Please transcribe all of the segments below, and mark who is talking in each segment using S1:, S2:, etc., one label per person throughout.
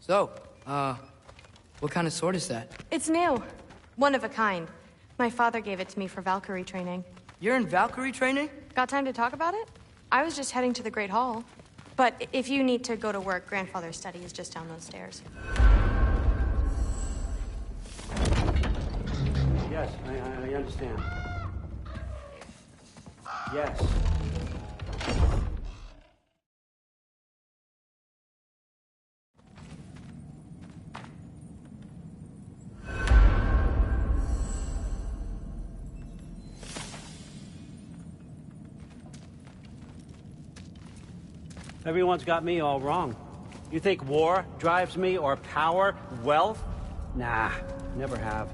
S1: So, what kind of sword is that?
S2: It's new. One of a kind. My father gave it to me for Valkyrie training.
S1: You're in Valkyrie training?
S2: Got time to talk about it? I was just heading to the Great Hall. But if you need to go to work, Grandfather's study is just down those stairs.
S3: Yes, I understand. Yes. Everyone's got me all wrong. You think war drives me, or power, wealth? Nah, never have.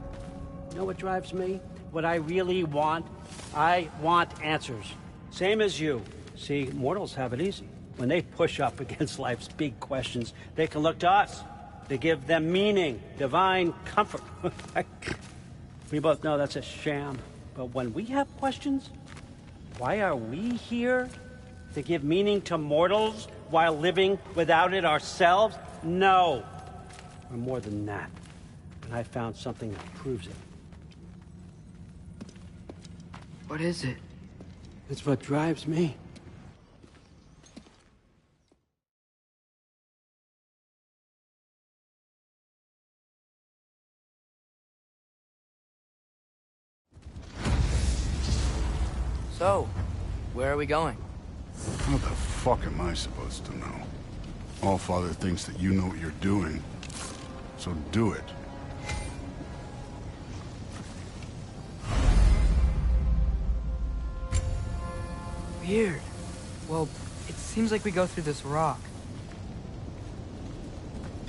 S3: You know what drives me? What I really want? I want answers. Same as you. See, mortals have it easy. When they push up against life's big questions, they can look to us. They give them meaning, divine comfort. We both know that's a sham. But when we have questions, why are we here? To give meaning to mortals while living without it ourselves? No. We're more than that. And I found something that proves it.
S1: What is it?
S3: It's what drives me.
S1: So, where are we going?
S4: How the fuck am I supposed to know? Allfather thinks that you know what you're doing, so do it.
S1: Weird. Well, it seems like we go through this rock.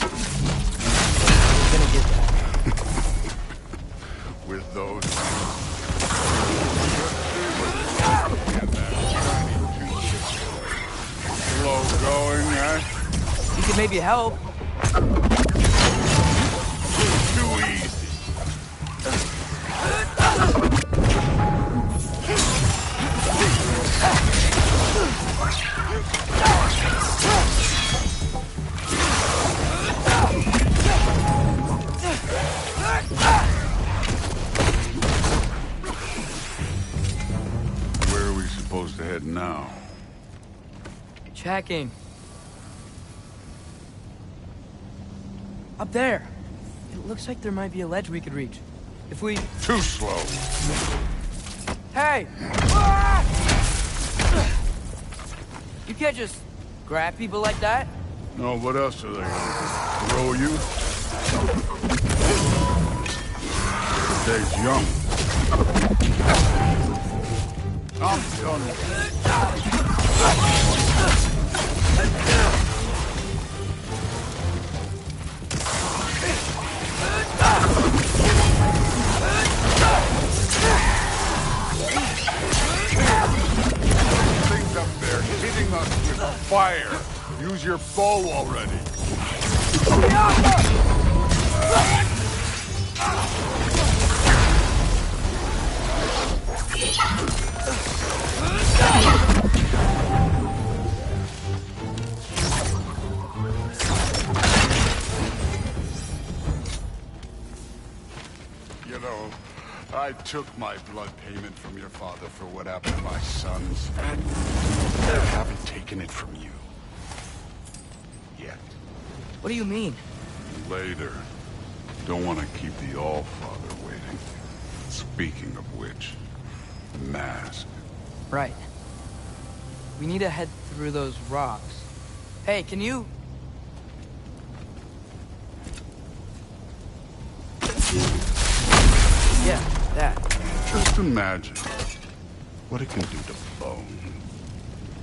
S1: We're gonna get that.
S4: With those... Slow going, eh?
S1: You could maybe help.
S4: Too easy. Where are we supposed to head now?
S1: Checking. Up there. It looks like there might be a ledge we could reach. If we...
S4: Too slow.
S1: Hey! You can't just grab people like that.
S4: No, what else are they gonna do? Throw you? The day's young. I'm done with it. Things up there hitting us with fire. Use your bow already. You know, I took my blood payment from your father for what happened to my sons. I haven't taken it from you. Yet.
S1: What do you mean?
S4: Later. Don't want to keep the Allfather waiting. Speaking of which, the mask.
S1: Right. We need to head through those rocks. Hey, can you... Yeah, that.
S4: Just imagine what it can do to bone.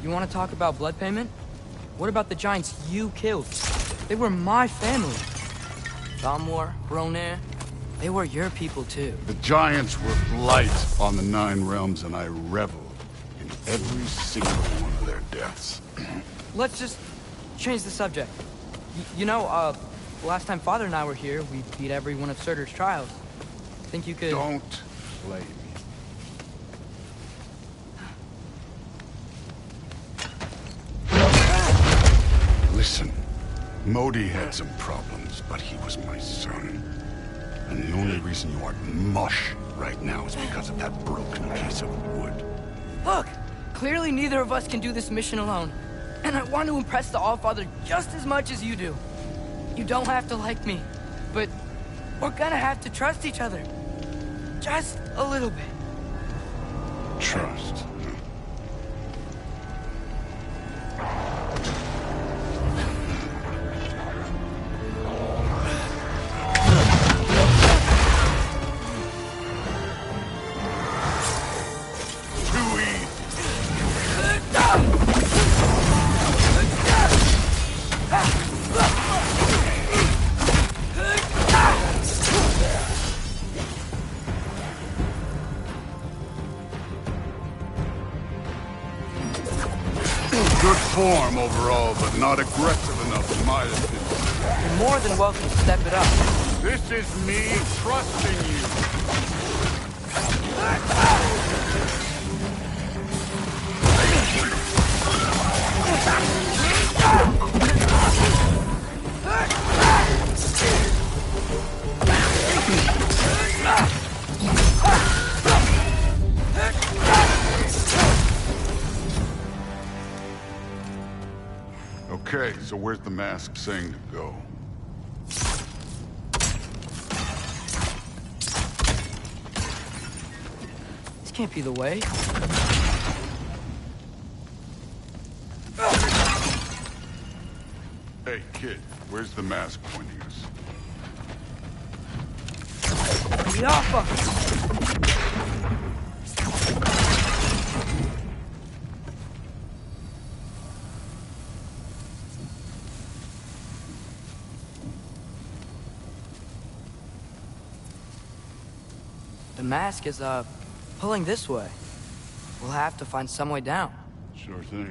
S1: You want to talk about blood payment? What about the giants you killed? They were my family. Thamur, Bronir, they were your people too.
S4: The giants were blight on the Nine Realms, and I reveled in every single one of their deaths.
S1: Let's just change the subject. The last time Father and I were here, we beat every one of Surtur's trials. Think you could...
S4: Don't play me. Listen, Modi had some problems, but he was my son. And the only reason you aren't mush right now is because of that broken piece of wood.
S1: Look! Clearly neither of us can do this mission alone. And I want to impress the Allfather just as much as you do. You don't have to like me, but we're gonna have to trust each other. Just a little bit.
S4: Trust. Good form overall, but not aggressive enough in my opinion.
S1: You're more than welcome to step it up.
S4: This is me trusting you. Okay, so where's the mask saying to go?
S1: This can't be the way.
S4: Hey, kid, where's the mask pointing us?
S1: Yappa! The mask is, pulling this way. We'll have to find some way down.
S4: Sure thing.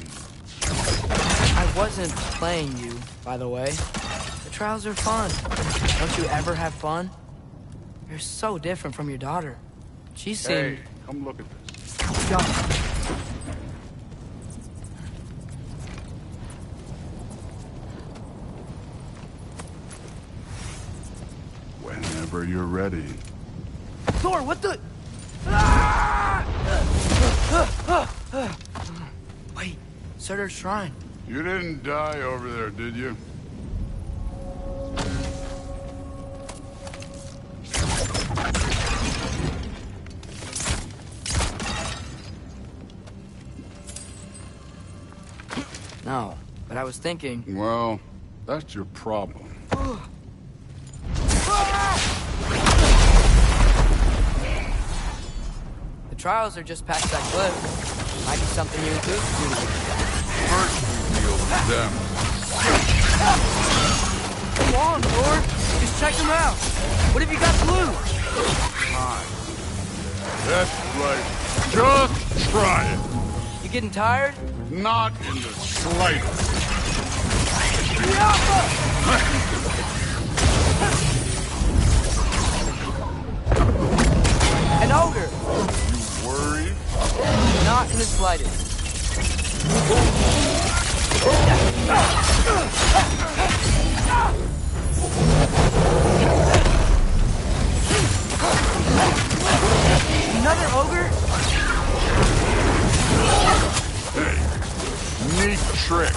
S1: I wasn't playing you, by the way. The trials are fun. Don't you ever have fun? You're so different from your daughter. She seemed...
S4: Hey, come look at this.
S1: Yup.
S4: Whenever you're ready.
S1: Thor, what the... Wait, Surtur's shrine.
S4: You didn't die over there, did you?
S1: No, but I was thinking...
S4: Well, that's your problem.
S1: The trials are just past that cliff. Might be something you and Goose do.
S4: First we deal with them.
S1: Come on, Thor. Just check them out. What have you got to lose?
S4: Fine. That's right. Just try it.
S1: You getting tired?
S4: Not in the slightest.
S1: An ogre.
S4: You worried?
S1: Not in the slightest. Another ogre?
S4: Hey, neat trick.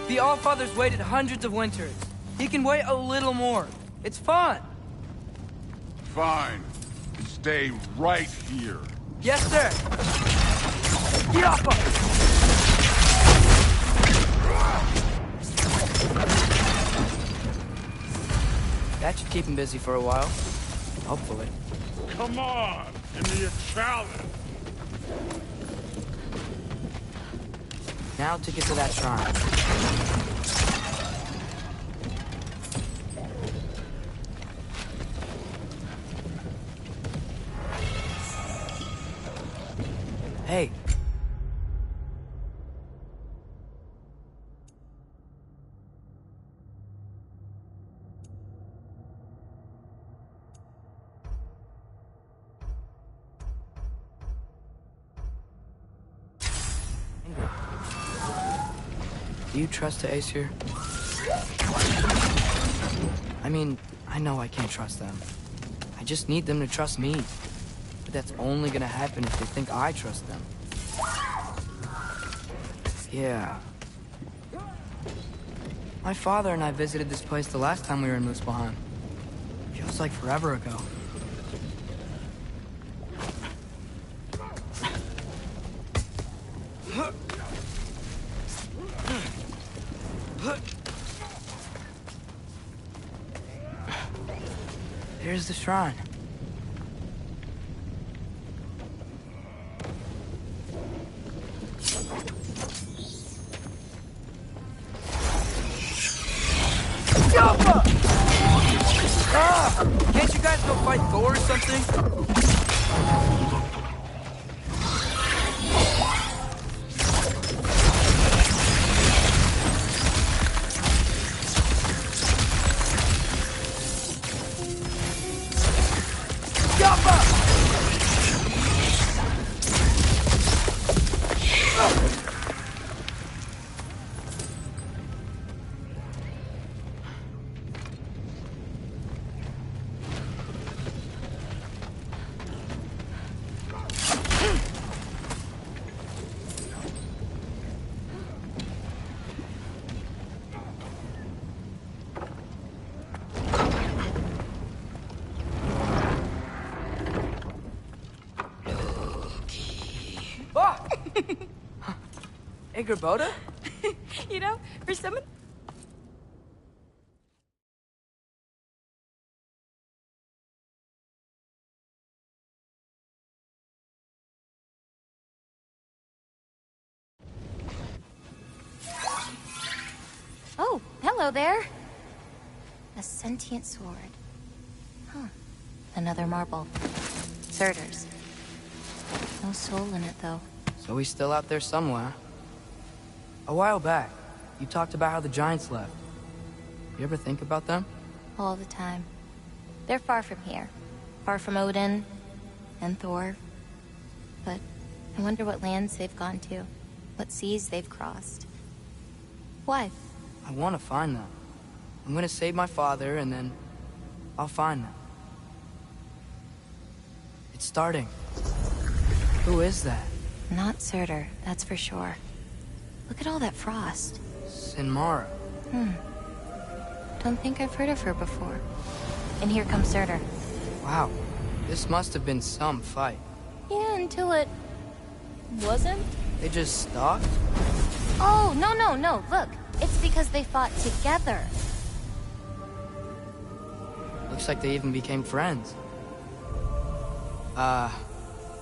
S1: The Allfather's waited hundreds of winters. He can wait a little more. It's fun.
S4: Fine. Stay right here.
S1: Yes, sir. Yappa! That should keep him busy for a while. Hopefully.
S4: Come on! Give me a challenge!
S1: Now to get to that shrine. Hey. Do you trust the Aesir? I mean, I know I can't trust them. I just need them to trust me. But that's only gonna happen if they think I trust them. Yeah. My father and I visited this place the last time we were in Muspelheim. Feels like forever ago. There's the shrine. Can't you guys go fight Thor or something? Hey, Gerboda?
S2: You know, for someone... Oh, hello there. A sentient sword. Huh. Another marble. Surtur's. No soul in it, though.
S1: So he's still out there somewhere. A while back, you talked about how the Giants left. You ever think about them?
S2: All the time. They're far from here. Far from Odin and Thor. But I wonder what lands they've gone to. What seas they've crossed. Why?
S1: I want to find them. I'm gonna save my father, and then I'll find them. It's starting. Who is that?
S2: Not Surtur, that's for sure. Look at all that frost.
S1: Sinmara.
S2: Don't think I've heard of her before. And here comes Surtur.
S1: Wow. This must have been some fight.
S2: Yeah, until it... wasn't?
S1: They just stopped?
S2: Oh, no. Look. It's because they fought together.
S1: Looks like they even became friends.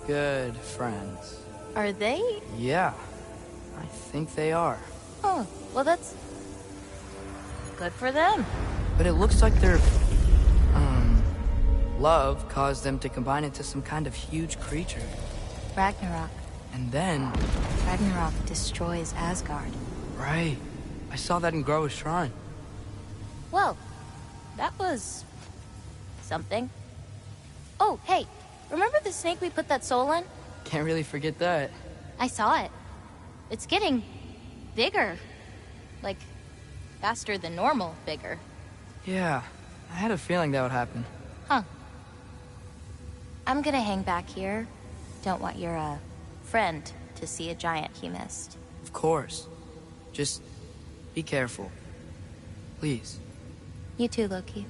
S1: Good friends.
S2: Are they?
S1: Yeah. I think they are.
S2: Oh, well that's... good for them.
S1: But it looks like their... love caused them to combine into some kind of huge creature.
S2: Ragnarok.
S1: And then...
S2: Ragnarok destroys Asgard.
S1: Right. I saw that in Groa's shrine.
S2: Well, that was... something. Oh, hey, remember the snake we put that soul in?
S1: Can't really forget that.
S2: I saw it. It's getting... bigger. Like, faster than normal bigger.
S1: Yeah, I had a feeling that would happen.
S2: Huh. I'm gonna hang back here. Don't want your, friend to see a giant he missed.
S1: Of course. Just be careful. Please.
S2: You too, Loki.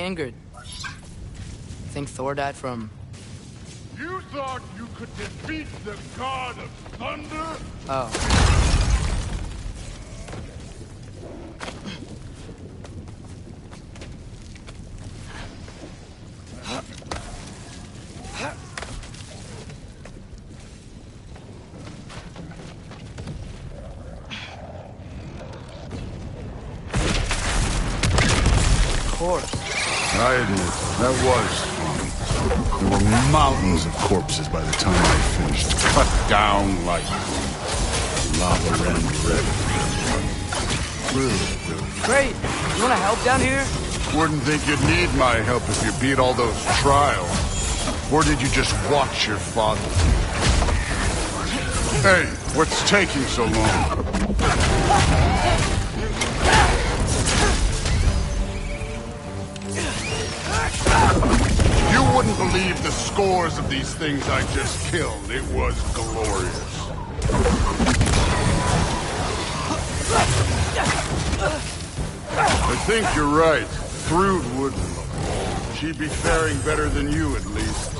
S1: Ingrid. Think Thor died from...
S4: You thought you could defeat the god of thunder?
S1: Oh.
S4: I admit, that was fun. There were mountains of corpses by the time I finished. Cut down like lava ran red. Really.
S1: Great! You wanna help down here?
S4: Wouldn't think you'd need my help if you beat all those trials. Or did you just watch your father? Hey, what's taking so long? You wouldn't believe the scores of these things I just killed. It was glorious. I think you're right. Thrud wouldn't. She'd be faring better than you, at least.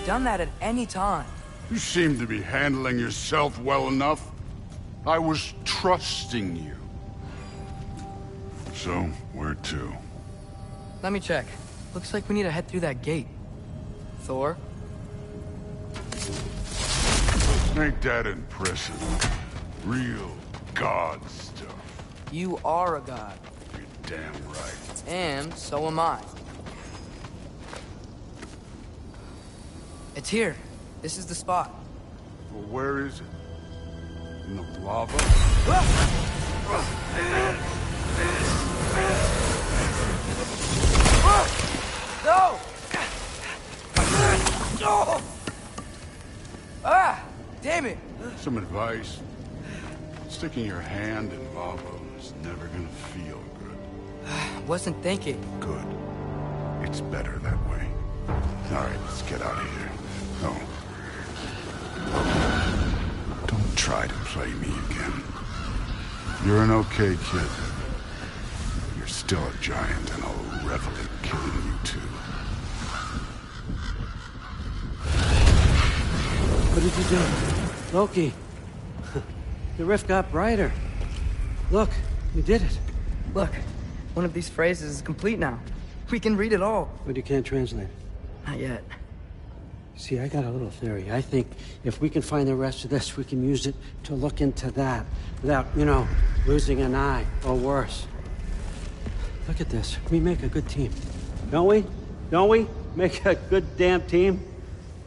S1: Done that at any time.
S4: You seem to be handling yourself well enough. I was trusting you. So, where to?
S1: Let me check. Looks like we need to head through that gate. Thor?
S4: Ain't that impressive? Real god stuff.
S1: You are a god.
S4: You're damn right.
S1: And so am I. It's here. This is the spot.
S4: Well, where is it? In the lava?
S1: No! No! Ah! Damn it!
S4: Some advice. Sticking your hand in lava is never gonna feel good.
S1: Wasn't thinking.
S4: Good. It's better that way. Alright, let's get out of here. No. Don't try to play me again. You're an okay kid. You're still a giant, and I'll revel in killing you too.
S3: What did you do? Loki. The rift got brighter. Look, you did it.
S1: Look, one of these phrases is complete now. We can read it all.
S3: But you can't translate it.
S1: Not yet.
S3: See, I got a little theory. I think if we can find the rest of this, we can use it to look into that without, losing an eye or worse. Look at this. We make a good team. Don't we? Don't we? Make a good damn team?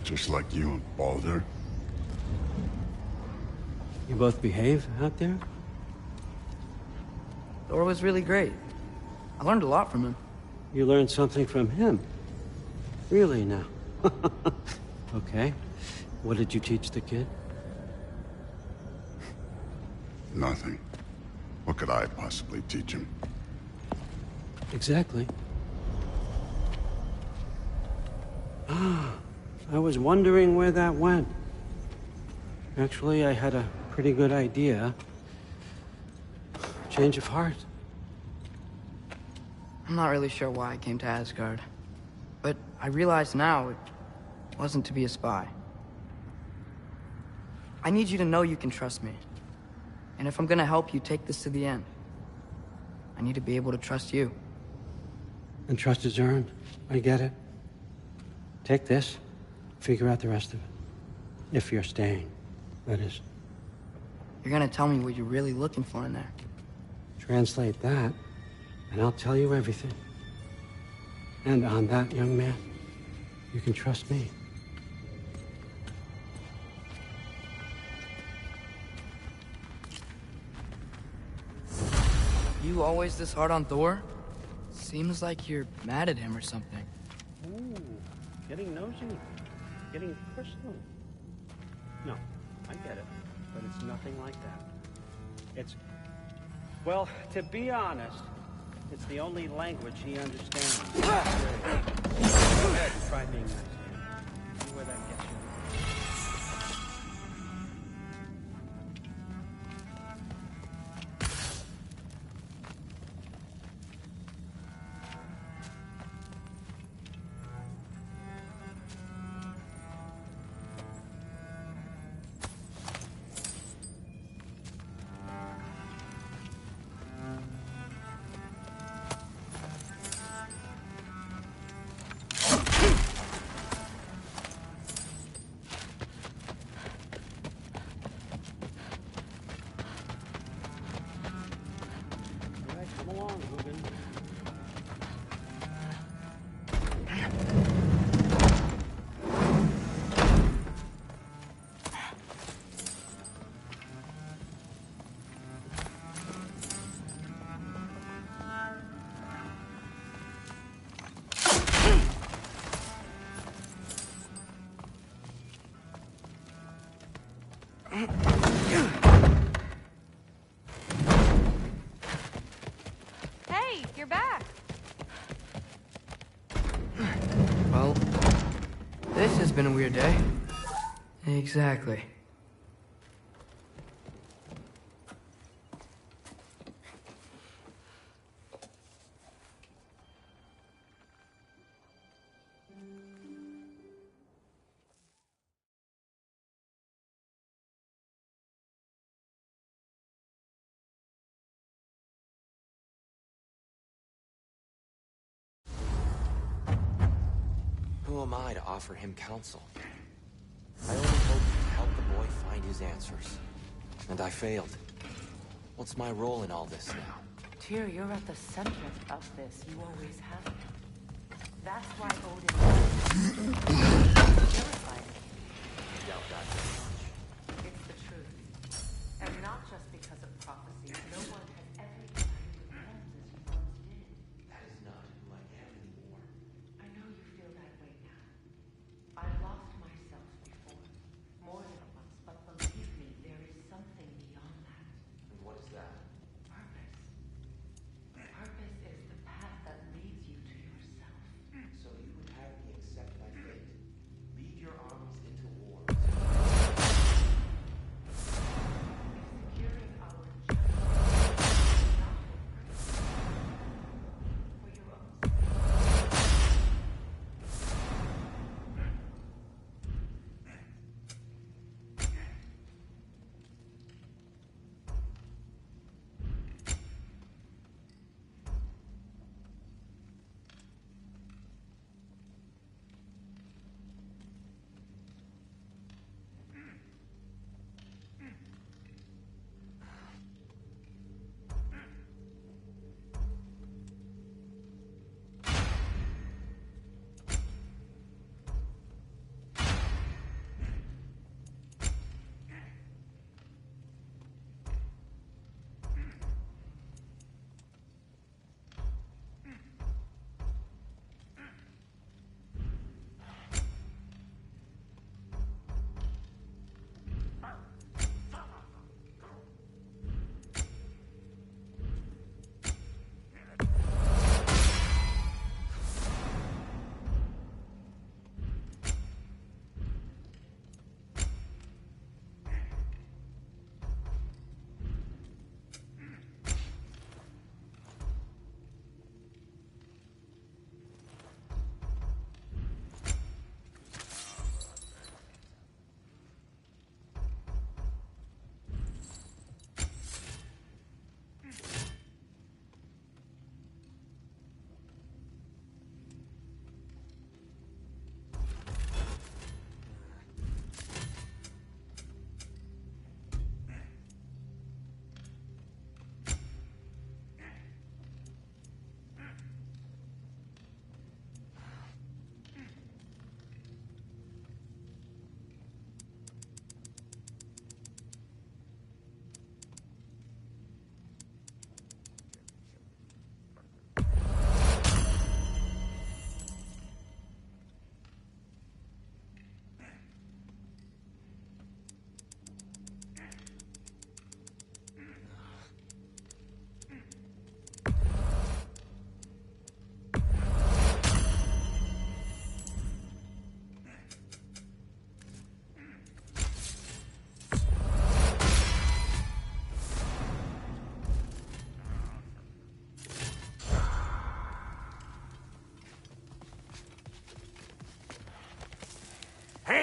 S4: Just like you and Baldur.
S3: You both behave out there?
S1: Thor was really great. I learned a lot from him.
S3: You learned something from him? Really now? Okay. What did you teach the kid?
S4: Nothing. What could I possibly teach him?
S3: Exactly. Ah, I was wondering where that went. Actually, I had a pretty good idea. Change of heart.
S1: I'm not really sure why I came to Asgard. But I realize now it wasn't to be a spy. I need you to know you can trust me. And if I'm gonna help you take this to the end, I need to be able to trust you.
S3: And trust is earned. I get it. Take this. Figure out the rest of it. If you're staying, that is.
S1: You're gonna tell me what you're really looking for in there.
S3: Translate that, and I'll tell you everything. And on that, young man, you can trust me.
S1: You always this hard on Thor? Seems like you're mad at him or something.
S3: Ooh, getting nosy. Getting personal. No, I get it. But it's nothing like that. It's... Well, to be honest, it's the only language he understands. Go ahead, try being nice to him. See where that gets you.
S2: Hey, you're back.
S1: Well, this has been a weird day. Exactly.
S5: Who am I to offer him counsel? I only hoped to help the boy find his answers. And I failed. What's my role in all this now?
S6: Tyr, you're at the center of this. You always have been. That's why Odin terrified him.
S5: Doubt that very much.
S6: It's the truth. And not just because of prophecy. No one has ever united with hands as you once did.
S5: That is not who I am anymore.
S6: I know you feel that way now. I've lost myself before. More than once, but believe me, there is something beyond that.
S5: And what is that?
S6: Purpose. Purpose is the path that leads you to yourself.
S5: So you would have me accept my fate? Lead your armies into war?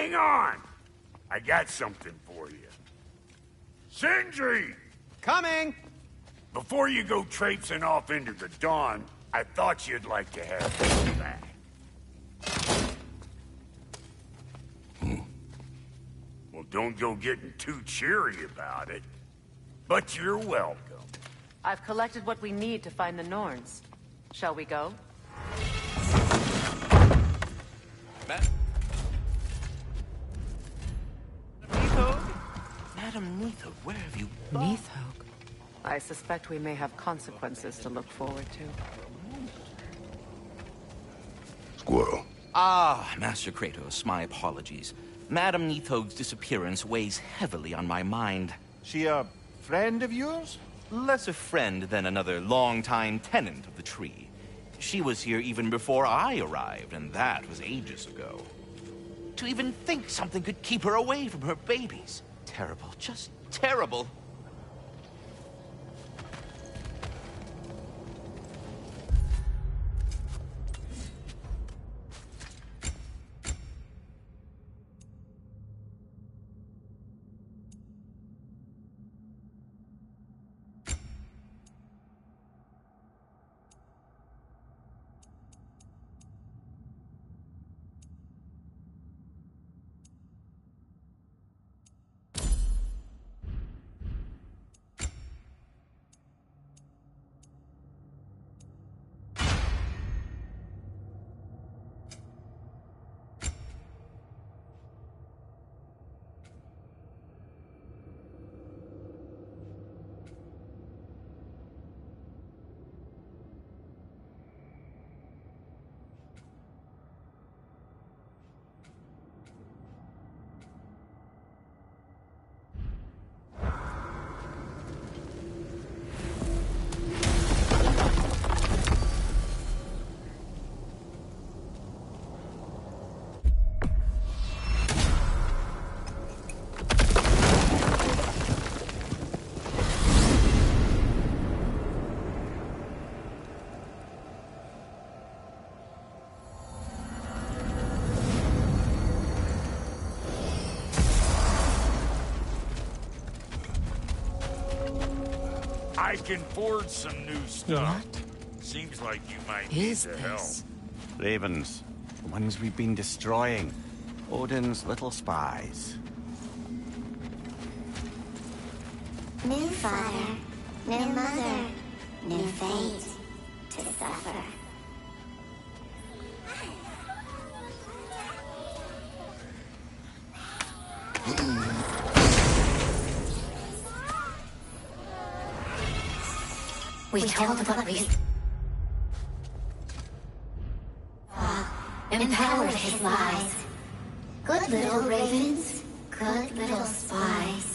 S7: Hang on! I got something for you. Sindri!
S8: Coming!
S7: Before you go traipsing off into the dawn, I thought you'd like to have this back. Well, don't go getting too cheery about it. But you're welcome.
S6: I've collected what we need to find the Norns. Shall we go?
S5: Madam Neathog, where have you...
S6: Neathog. I suspect we may have consequences to look forward to.
S4: Squirrel.
S9: Ah, Master Kratos, my apologies. Madam Neathog's disappearance weighs heavily on my mind.
S8: She a friend of yours?
S9: Less a friend than another longtime tenant of the tree. She was here even before I arrived, and that was ages ago. To even think something could keep her away from her babies. Terrible, just terrible.
S7: I can forge some new stuff. Seems like you might need the help.
S8: Ravens. The ones we've been destroying. Odin's little spies.
S10: New father, new mother, new fate to suffer.
S2: We told what we empowered his lies. Good little ravens, good little spies.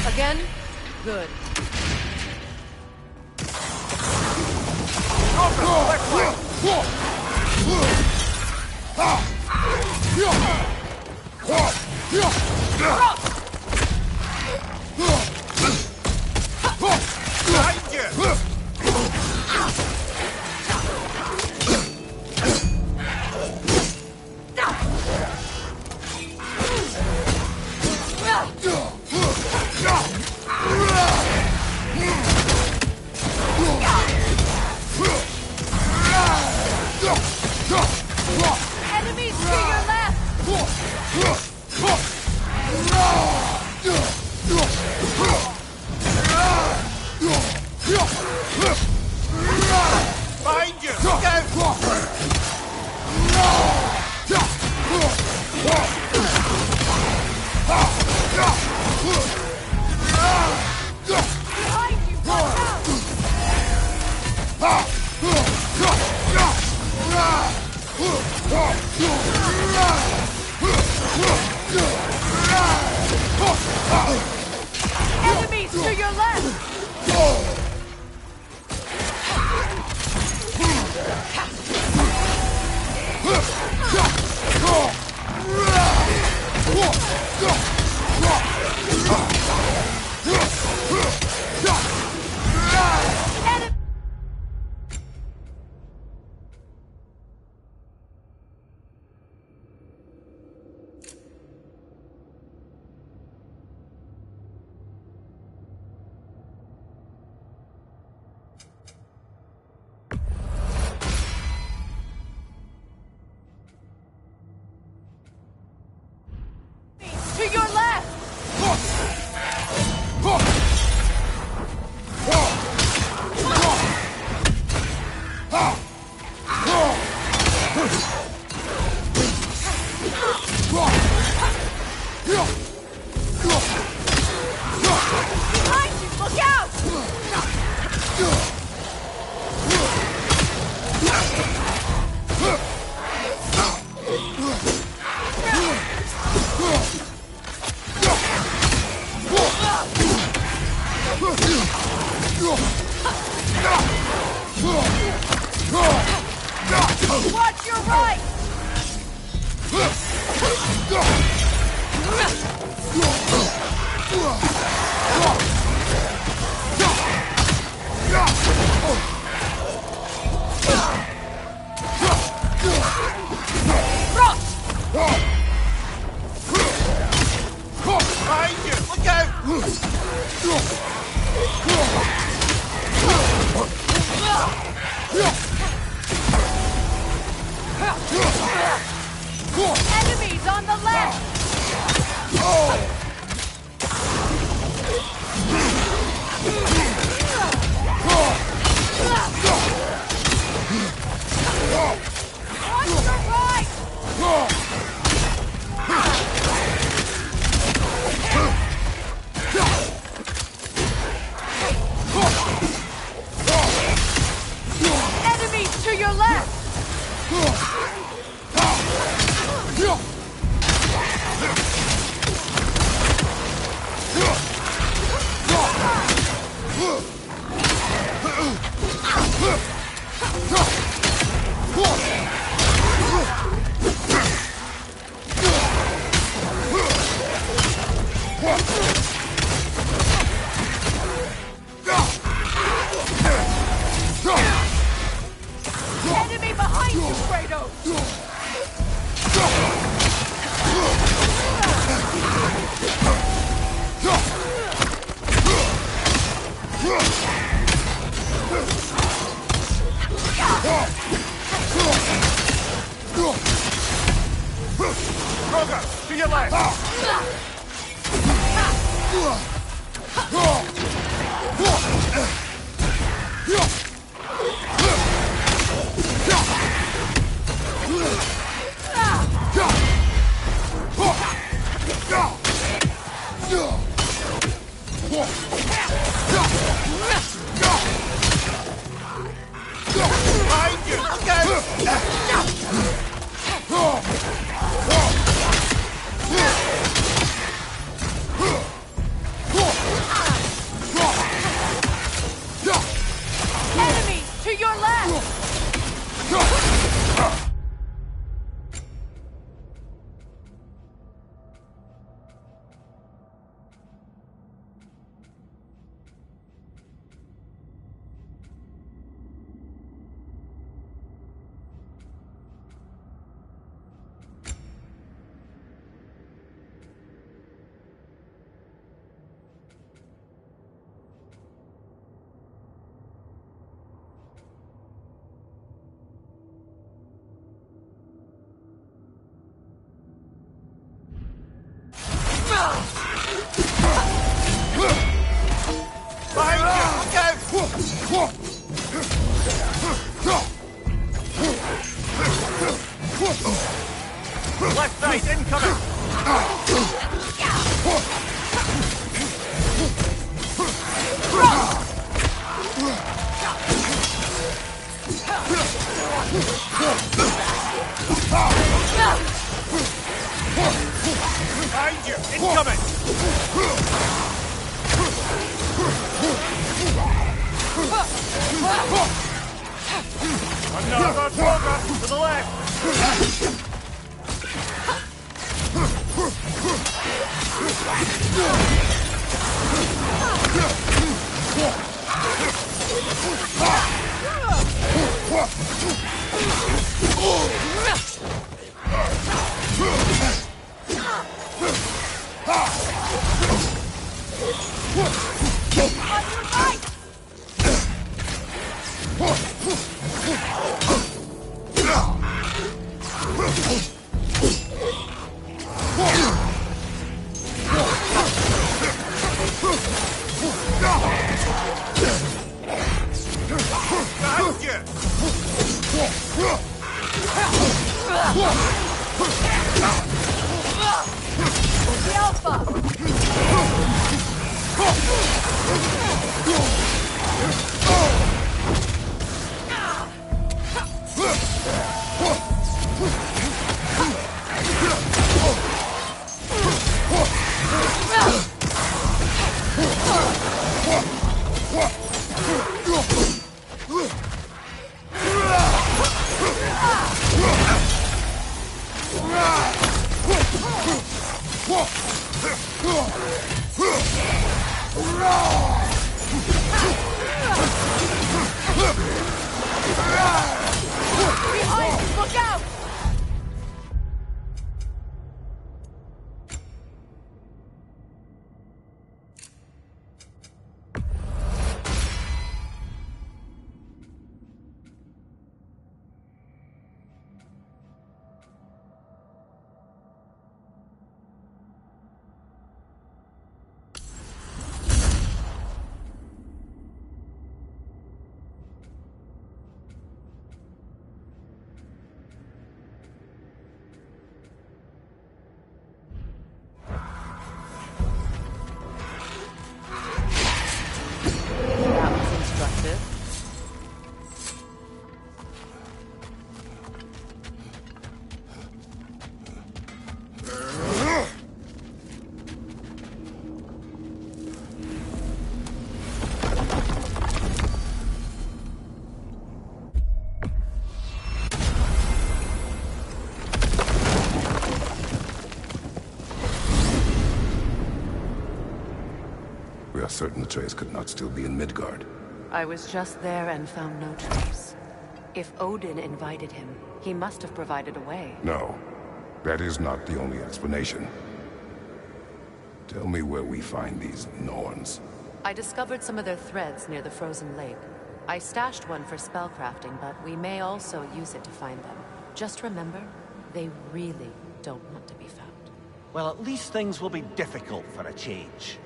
S6: Again? Good.
S1: Enemies to your left!
S8: Find you! Go!
S1: Behind you! Watch out! Enemies to your left! To your left! Behind you! Look out! Watch your right!
S9: Behind you! Look out!
S1: Enemies on the left! On your right! Enemies to your left! Enemy behind you, Kratos!
S9: Kroger, to your left! Behind you! Look
S1: Enemies to your left!
S9: Left side incoming!
S11: Another Toga to the left!
S12: We are certain the trace could not still be in Midgard.
S6: I was just there and found no trace. If Odin invited him, he must have provided a way.
S12: No, that is not the only explanation. Tell me where we find these Norns.
S6: I discovered some of their threads near the frozen lake. I stashed one for spellcrafting, but we may also use it to find them. Just remember, they really don't want to be found.
S8: Well, at least things will be difficult for a change.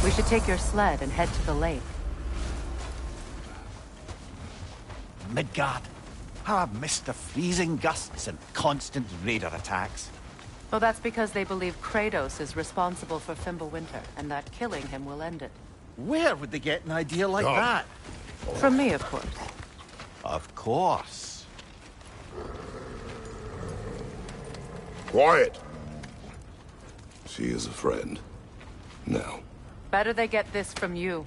S6: We should take your sled and head to the lake.
S8: Midgard. How I've missed the freezing gusts and constant raider attacks.
S6: Well, that's because they believe Kratos is responsible for Fimbulwinter, and that killing him will end it.
S8: Where would they get an idea like that?
S6: From me, of course.
S8: Of course.
S12: Quiet! She is a friend. Now.
S6: Better they get this from you.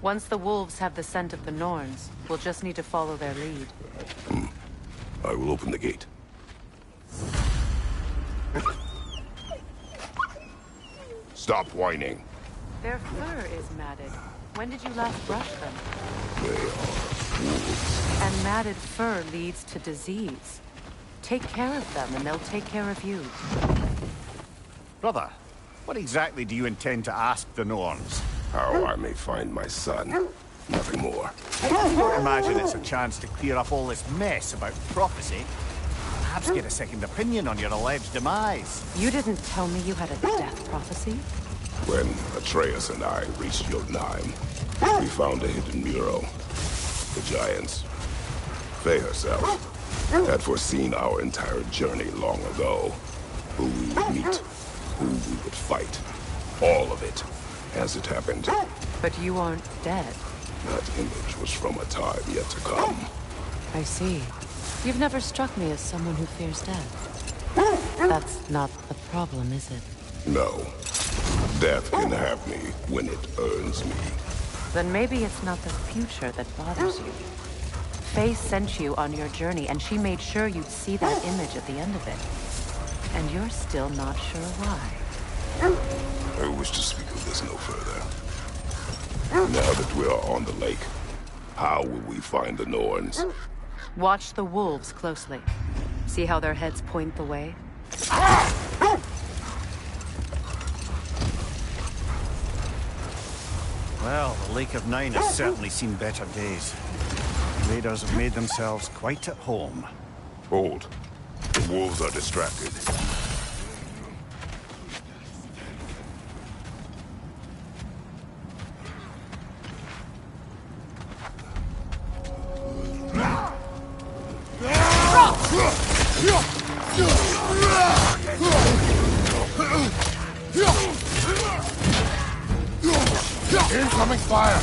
S6: Once the wolves have the scent of the Norns, we'll just need to follow their lead.
S12: I will open the gate. Stop whining.
S6: Their fur is matted. When did you last brush them?
S12: They are wolves.
S6: And matted fur leads to disease. Take care of them, and they'll take care of you.
S8: Brother, what exactly do you intend to ask the Norns?
S12: How I may find my son. Nothing more.
S8: I don't imagine it's a chance to clear up all this mess about prophecy. Perhaps get a second opinion on your alleged demise.
S6: You didn't tell me you had a death prophecy?
S12: When Atreus and I reached Jotunheim, we found a hidden mural. The giants, Faye herself, had foreseen our entire journey long ago. Who we would meet, who we would fight. All of it, as it happened.
S6: But you aren't dead.
S12: That image was from a time yet to come.
S6: I see. You've never struck me as someone who fears death. That's not the problem, is it?
S12: No. Death can have me when it earns me.
S6: Then maybe it's not the future that bothers you. Faye sent you on your journey, and she made sure you'd see that image at the end of it. And you're still not sure why.
S12: I wish to speak of this no further. Now that we are on the lake, how will we find the Norns?
S6: Watch the wolves closely. See how their heads point the way?
S8: Well, the Lake of Nine has certainly seen better days. The raiders have made themselves quite at home.
S12: Hold. The wolves are distracted.
S13: Incoming fire!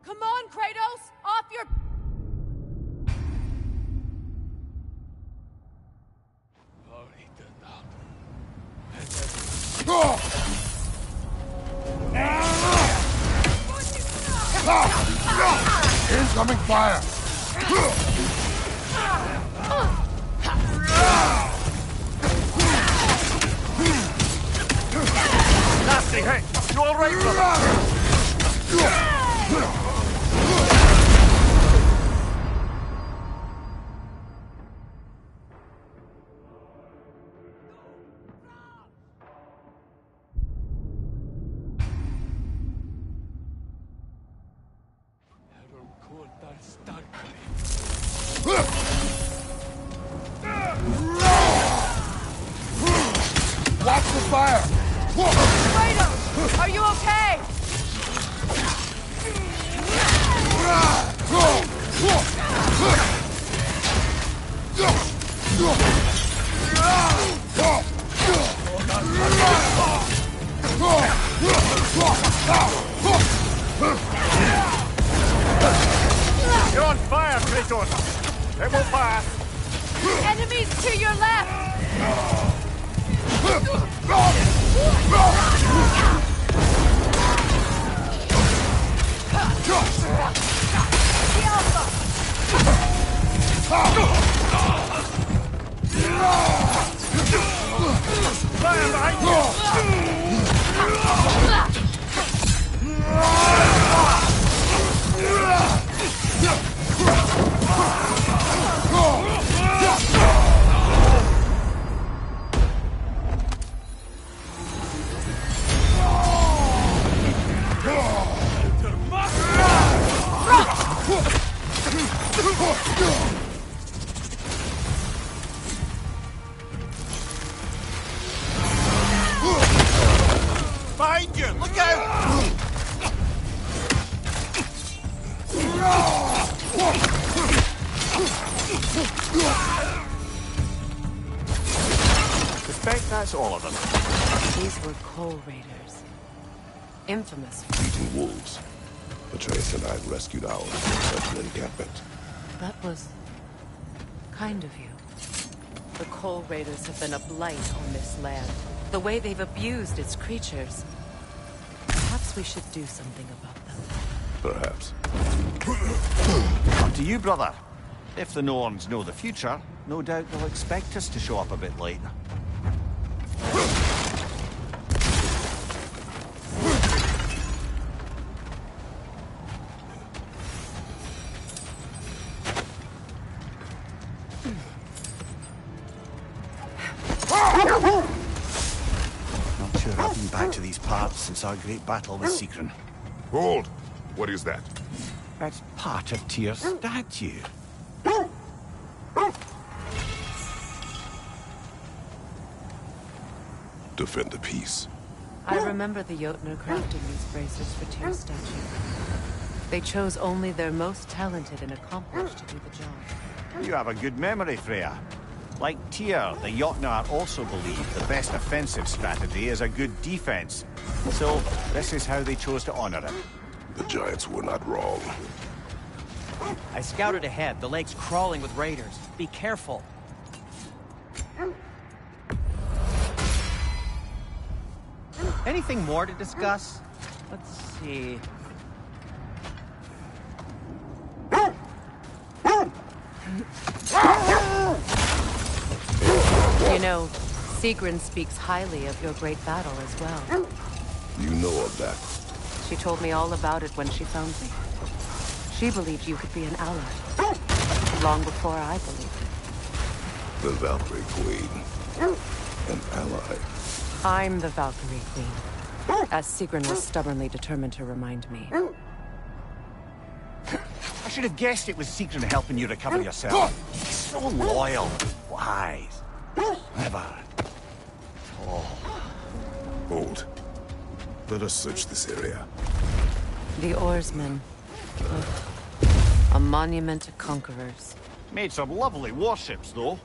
S6: Come on, Kratos! Off your...
S13: Incoming fire!
S11: Nasty hit! You all right, brother?
S13: Watch the fire!
S6: Kratos! Are you okay?
S11: You're on fire, Kratos! It will pass!
S6: Enemies to your left!
S11: Fire behind Behind you! Look out!
S8: Suspect that's all of them.
S6: These were Coal Raiders. Infamous.
S12: Eating wolves. Atreus and I rescued ours from such an encampment.
S6: That was... kind of you. The Coal Raiders have been a blight on this land. The way they've abused its creatures. Perhaps we should do something about them.
S12: Perhaps.
S8: Up to you, brother. If the Norns know the future, no doubt they'll expect us to show up a bit late. been back to these parts since our great battle with Sigrun.
S12: Hold! What is that?
S8: That's part of Tyr's statue.
S12: Defend the peace.
S6: I remember the Jotnar crafting these bracelets for Tyr's statue. They chose only their most talented and accomplished to do the job.
S8: You have a good memory, Freya. Like Tyr, the Jotnar also believe the best offensive strategy is a good defense. So, this is how they chose to honor it.
S12: The Giants were not wrong.
S14: I scouted ahead. The lake's crawling with raiders. Be careful. Anything more to discuss? Let's see.
S6: You know, Sigrun speaks highly of your great battle as well.
S12: You know of that.
S6: She told me all about it when she found me. She believed you could be an ally. Long before I believed it.
S12: The Valkyrie Queen. An ally.
S6: I'm the Valkyrie Queen. As Sigrun was stubbornly determined to remind me.
S8: I should have guessed it was Sigrun helping you recover yourself. So loyal, wise. Never. Oh.
S12: Hold. Let us search this area.
S6: The oarsmen. A monument to conquerors.
S8: Made some lovely warships, though.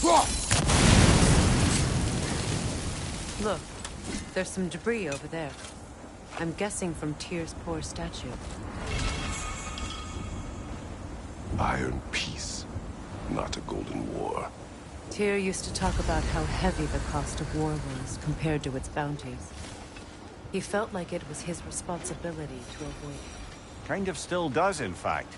S6: Look, there's some debris over there. I'm guessing from Tyr's poor statue.
S12: Iron peace, not a golden war.
S6: Tyr used to talk about how heavy the cost of war was compared to its bounties. He felt like it was his responsibility to avoid it.
S8: Kind of still does, in fact.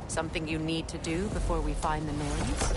S6: Something you need to do before we find the Norns?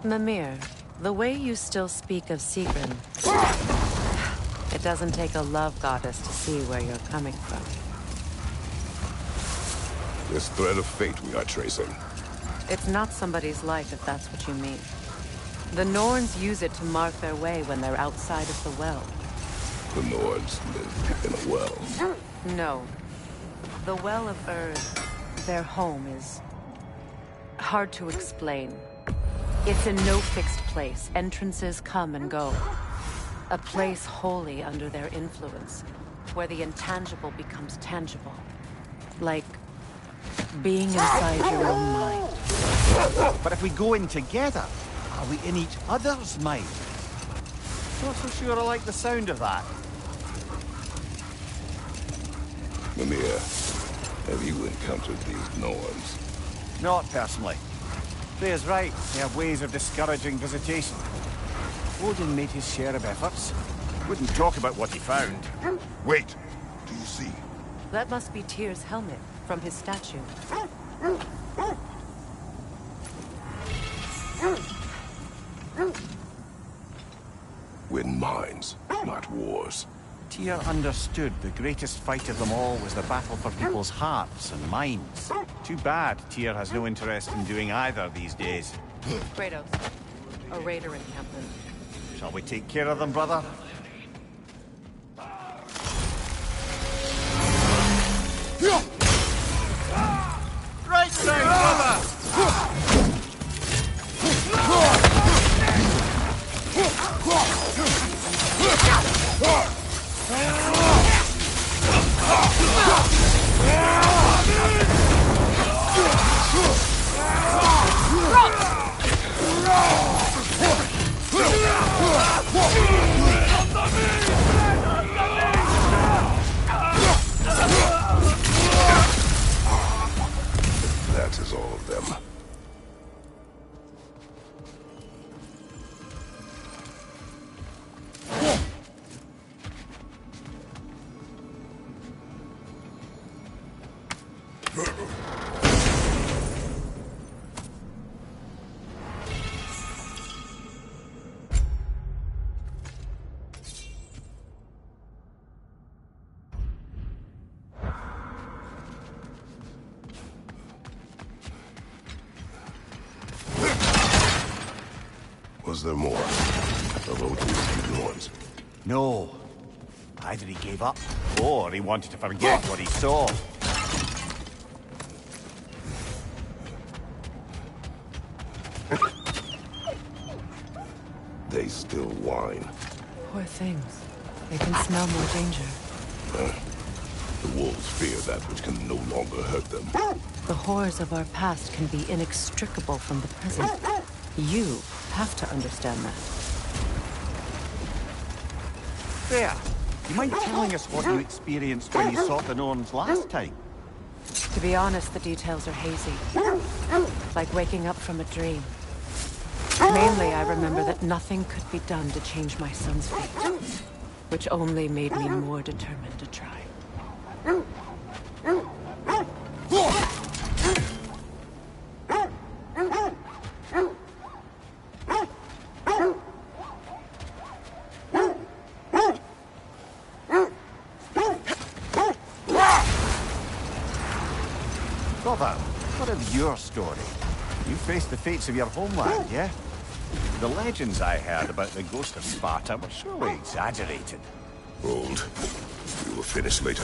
S6: Mimir, the way you still speak of Sigrun, it doesn't take a love goddess to see where you're coming from.
S12: This thread of fate we are tracing.
S6: It's not somebody's life, if that's what you mean. The Norns use it to mark their way when they're outside of the well.
S12: The Nords live in a well.
S6: No. The Well of Erd, their home, is hard to explain. It's in no fixed place. Entrances come and go. A place wholly under their influence, where the intangible becomes tangible. Like being inside your own mind.
S8: But if we go in together, are we in each other's mind? Not so sure I like the sound of that.
S12: Mimir, have you encountered these Norns?
S8: Not personally. Freya's right. They have ways of discouraging visitation. Odin made his share of efforts. Wouldn't talk about what he found.
S12: Wait! Do you see?
S6: That must be Tyr's helmet from his statue.
S12: Win minds, not wars.
S8: Tyr understood the greatest fight of them all was the battle for people's hearts and minds. Too bad Tyr has no interest in doing either these days.
S6: Kratos, a raider encampment.
S8: Shall we take care of them, brother?
S11: Right side, brother!
S12: That is all of them. Was there more of Odin's Norns?
S8: No. Either he gave up, or he wanted to forget what he saw.
S12: They still whine.
S6: Poor things. They can smell more danger.
S12: The wolves fear that which can no longer hurt them.
S6: The horrors of our past can be inextricable from the present. You have to understand that.
S8: Freya, you mind telling us what you experienced when you sought the Norns last time?
S6: To be honest, the details are hazy. Like waking up from a dream. Mainly, I remember that nothing could be done to change my son's fate, which only made me more determined to try.
S8: Brother, what of your story? You faced the fates of your homeland, yeah? The legends I heard about the ghost of Sparta were surely exaggerated.
S12: Hold. We will finish later.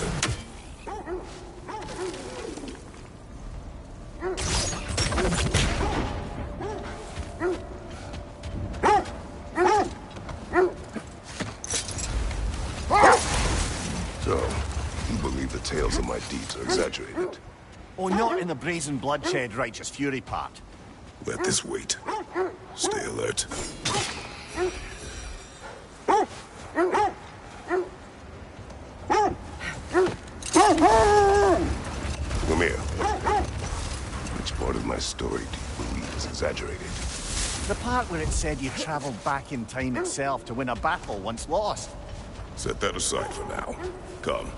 S12: So, you believe the tales of my deeds are exaggerated?
S8: Oh, not in the brazen bloodshed righteous fury part.
S12: Let this wait. Stay alert. Mimir, which part of my story do you believe is exaggerated?
S8: The part where it said you traveled back in time itself to win a battle once lost.
S12: Set that aside for now. Come.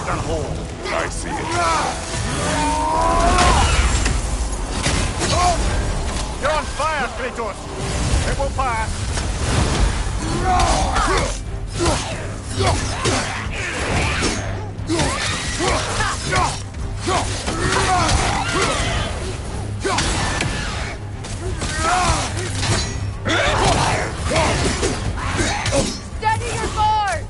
S8: northern hole.
S12: I see it.
S8: You're on fire, Kratos! It will pass!
S2: Steady your board!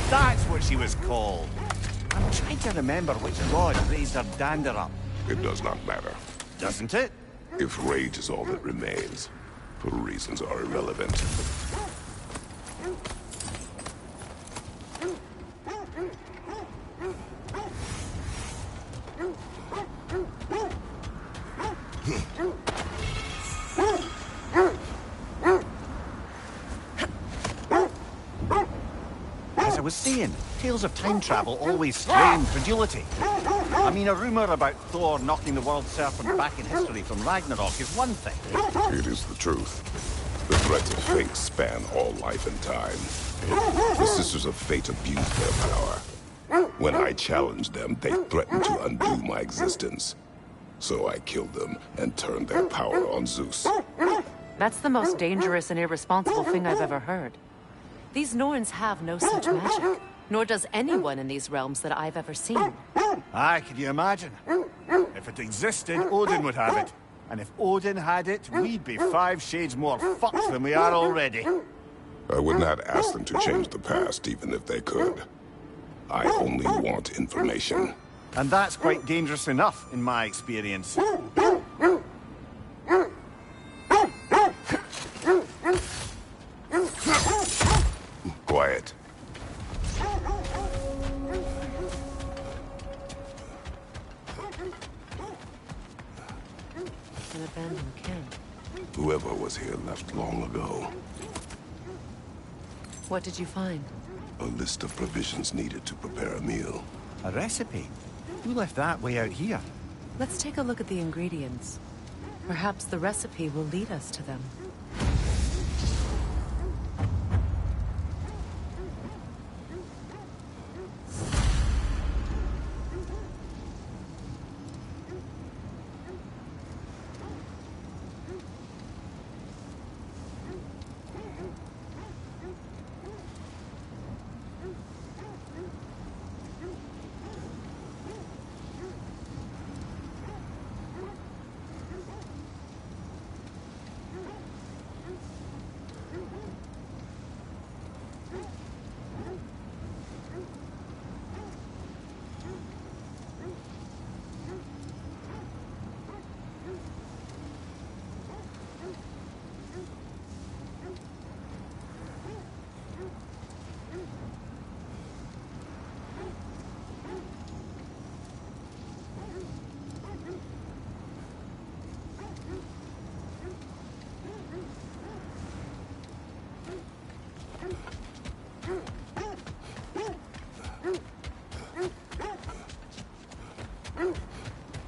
S8: That's what she was called. I'm trying to remember which god raised her dander up.
S12: It does not matter.
S8: Doesn't it?
S12: If rage is all that remains, her reasons are irrelevant.
S8: As I was saying, tales of time travel always strain credulity. I mean, a rumor about Thor knocking the world serpent back in history from Ragnarok is one thing.
S12: It is the truth. The threats of fate span all life and time. The Sisters of Fate abused their power. When I challenged them, they threatened to undo my existence. So I killed them and turned their power on Zeus.
S6: That's the most dangerous and irresponsible thing I've ever heard. These Norns have no such magic, nor does anyone in these realms that I've ever seen.
S8: Aye, can you imagine? If it existed, Odin would have it. And if Odin had it, we'd be 5 shades more fucked than we are already.
S12: I would not ask them to change the past, even if they could. I only want information.
S8: And that's quite dangerous enough, in my experience.
S12: Quiet.
S6: An abandoned camp.
S12: Whoever was here left long ago.
S6: What did you find?
S12: A list of provisions needed to prepare a meal.
S8: A recipe? Who left that way out here?
S6: Let's take a look at the ingredients. Perhaps the recipe will lead us to them.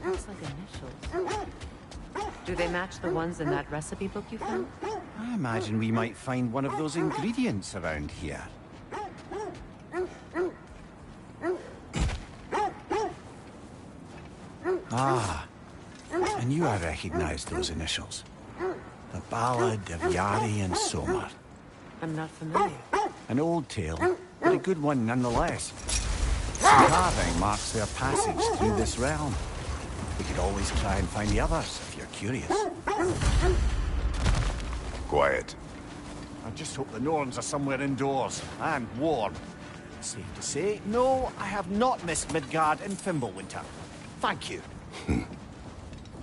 S6: Looks like initials. Do they match the ones in that recipe book you found?
S8: I imagine we might find one of those ingredients around here. Ah, I knew I recognized those initials. The Ballad of Yari and Somar.
S6: I'm not familiar.
S8: An old tale, but a good one nonetheless. The carving marks their passage through this realm. We could always try and find the others, if you're curious.
S12: Quiet.
S8: I just hope the Norns are somewhere indoors and warm. Safe to say, no, I have not missed Midgard in Fimbulwinter. Thank you.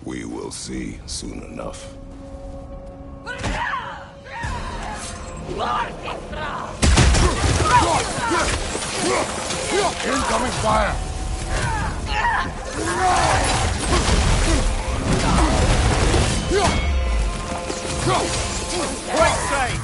S12: We will see soon enough.
S13: Incoming fire!
S8: Right side!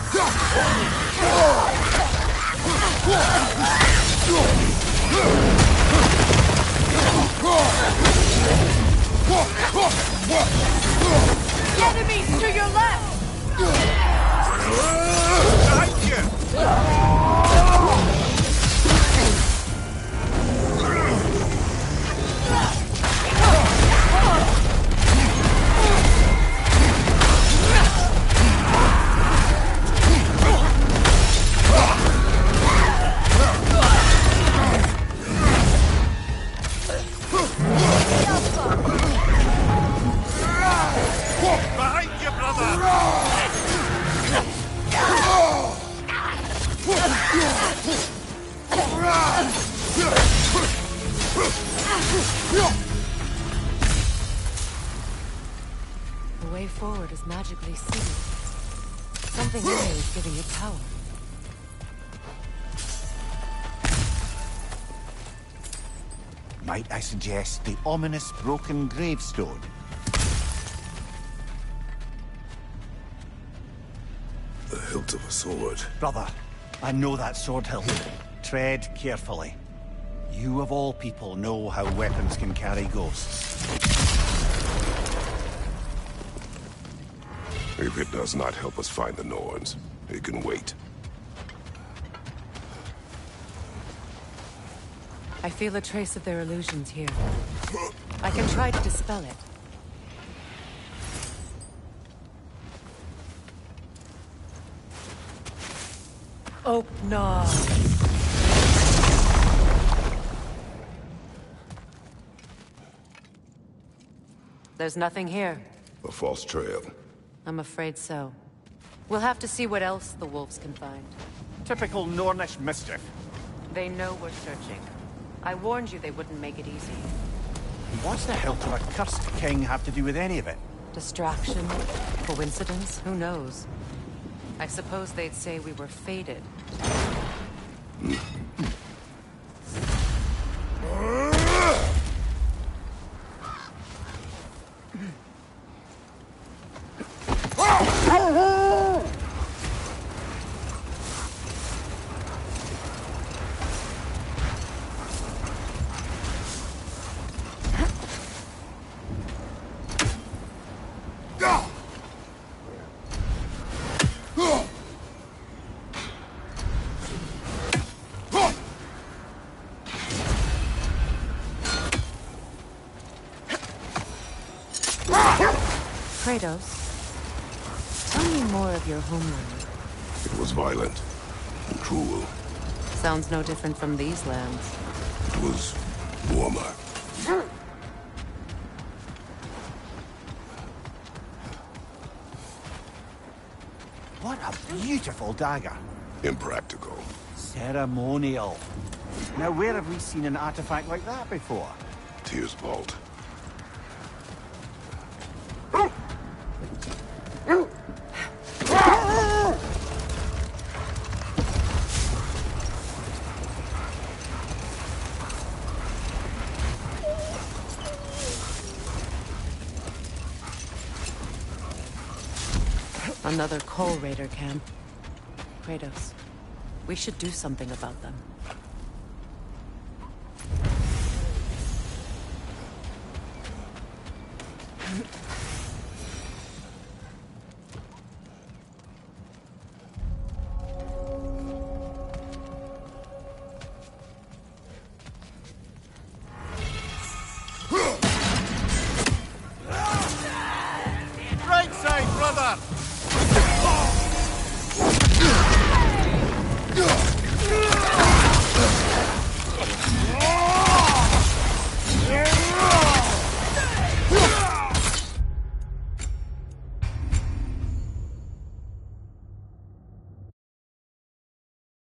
S1: Enemies to your left!
S8: Thank you! Behind you, brother!
S6: The way forward is magically sealed. Something in there is giving it power.
S8: Might I suggest the ominous broken gravestone?
S12: The hilt of a sword.
S8: Brother, I know that sword hilt. Tread carefully. You of all people know how weapons can carry ghosts.
S12: If it does not help us find the Norns, it can wait.
S6: I feel a trace of their illusions here. I can try to dispel it. Oh, no. There's nothing here.
S12: A false trail.
S6: I'm afraid so. We'll have to see what else the wolves can find.
S8: Typical Nornish mischief.
S6: They know we're searching. I warned you they wouldn't make it easy.
S8: What's the hilt of a cursed king have to do with any of it?
S6: Distraction? Coincidence? Who knows? I suppose they'd say we were fated. Kratos, tell me more of your homeland.
S12: It was violent and cruel.
S6: Sounds no different from these lands.
S12: It was warmer.
S8: What a beautiful dagger.
S12: Impractical.
S8: Ceremonial. Now, where have we seen an artifact like that before?
S12: Tyr's vault.
S6: Another Coal Raider camp. Kratos, we should do something about them.
S8: Right side, brother!